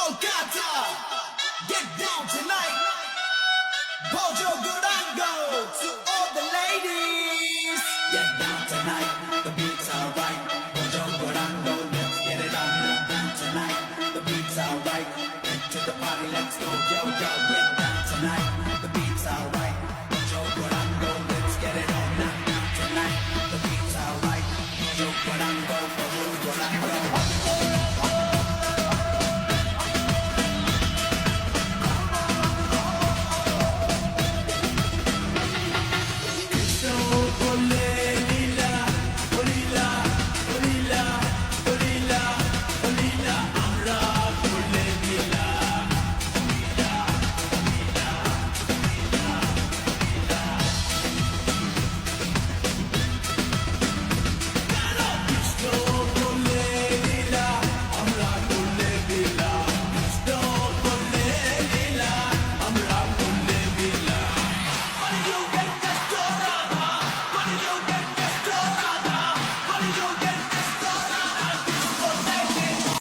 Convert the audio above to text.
Kolkata, get down tonight. Bojo Durango, to all the ladies. Get down tonight, the beat's alright. Bojo Durango, let's get it on. Get down tonight, the beat's alright. Get to the party, let's go, yo, yo. Get down tonight.